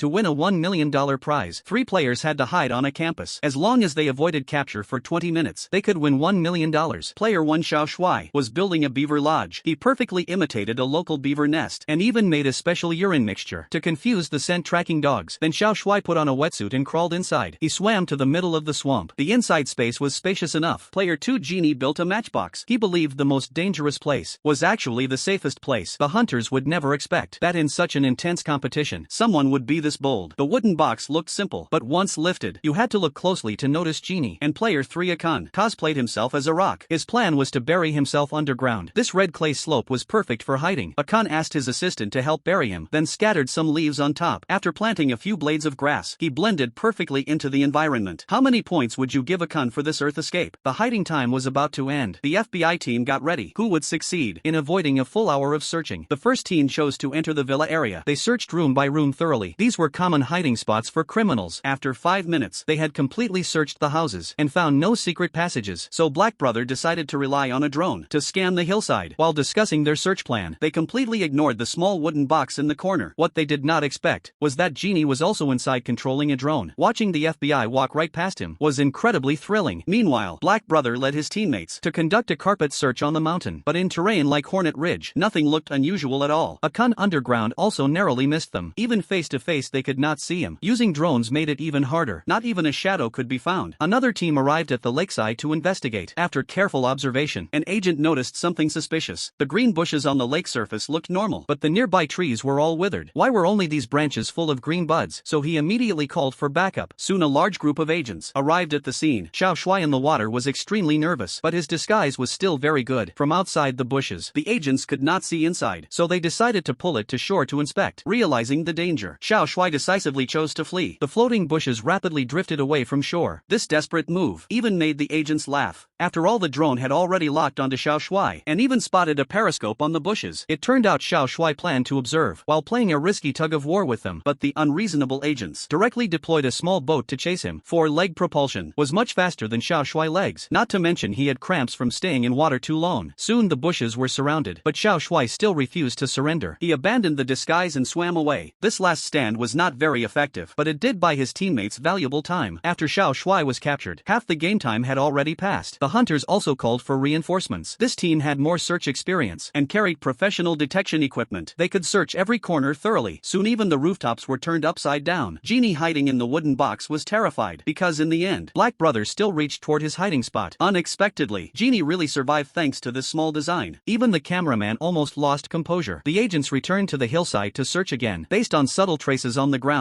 To win a $1 million prize, 3 players had to hide on a campus. As long as they avoided capture for 20 minutes, they could win $1 million. Player 1 Xiao Shuai was building a beaver lodge. He perfectly imitated a local beaver nest and even made a special urine mixture to confuse the scent-tracking dogs. Then Xiao Shuai put on a wetsuit and crawled inside. He swam to the middle of the swamp. The inside space was spacious enough. Player 2 Genie built a matchbox. He believed the most dangerous place was actually the safest place. The hunters would never expect that in such an intense competition, someone would be this bold. The wooden box looked simple, but once lifted, you had to look closely to notice Genie. And player 3 Akan cosplayed himself as a rock. His plan was to bury himself underground. This red clay slope was perfect for hiding. Akan asked his assistant to help bury him, then scattered some leaves on top. After planting a few blades of grass, he blended perfectly into the environment. How many points would you give Akan for this earth escape? The hiding time was about to end. The FBI team got ready. Who would succeed in avoiding a full hour of searching? The first team chose to enter the villa area. They searched room by room thoroughly. These were common hiding spots for criminals. After 5 minutes, they had completely searched the houses and found no secret passages. So Black Brother decided to rely on a drone to scan the hillside. While discussing their search plan, they completely ignored the small wooden box in the corner. What they did not expect was that Genie was also inside controlling a drone. Watching the FBI walk right past him was incredibly thrilling. Meanwhile, Black Brother led his teammates to conduct a carpet search on the mountain, but in terrain like Hornet Ridge, nothing looked unusual at all. Akan underground also narrowly missed them. Even face to face they could not see him. Using drones made it even harder. Not even a shadow could be found. Another team arrived at the lakeside to investigate. After careful observation, an agent noticed something suspicious. The green bushes on the lake surface looked normal, but the nearby trees were all withered. Why were only these branches full of green buds? So he immediately called for backup. Soon a large group of agents arrived at the scene. Xiao Shuai in the water was extremely nervous, but his disguise was still very good. From outside the bushes, the agents could not see inside, so they decided to pull it to shore to inspect. Realizing the danger, Xiao Shuai decisively chose to flee. The floating bushes rapidly drifted away from shore. This desperate move even made the agents laugh. After all, the drone had already locked onto Xiao Shuai and even spotted a periscope on the bushes. It turned out Xiao Shuai planned to observe while playing a risky tug-of-war with them, but the unreasonable agents directly deployed a small boat to chase him. 4-leg propulsion was much faster than Xiao Shuai's legs. Not to mention he had cramps from staying in water too long. Soon the bushes were surrounded, but Xiao Shuai still refused to surrender. He abandoned the disguise and swam away. This last stand was not very effective, but it did buy his teammates valuable time. After Xiao Shuai was captured, half the game time had already passed. The hunters also called for reinforcements. This team had more search experience and carried professional detection equipment. They could search every corner thoroughly. Soon even the rooftops were turned upside down. Genie hiding in the wooden box was terrified because in the end, Black Brother still reached toward his hiding spot. Unexpectedly, Genie really survived thanks to this small design. Even the cameraman almost lost composure. The agents returned to the hillside to search again, based on subtle traces on the ground.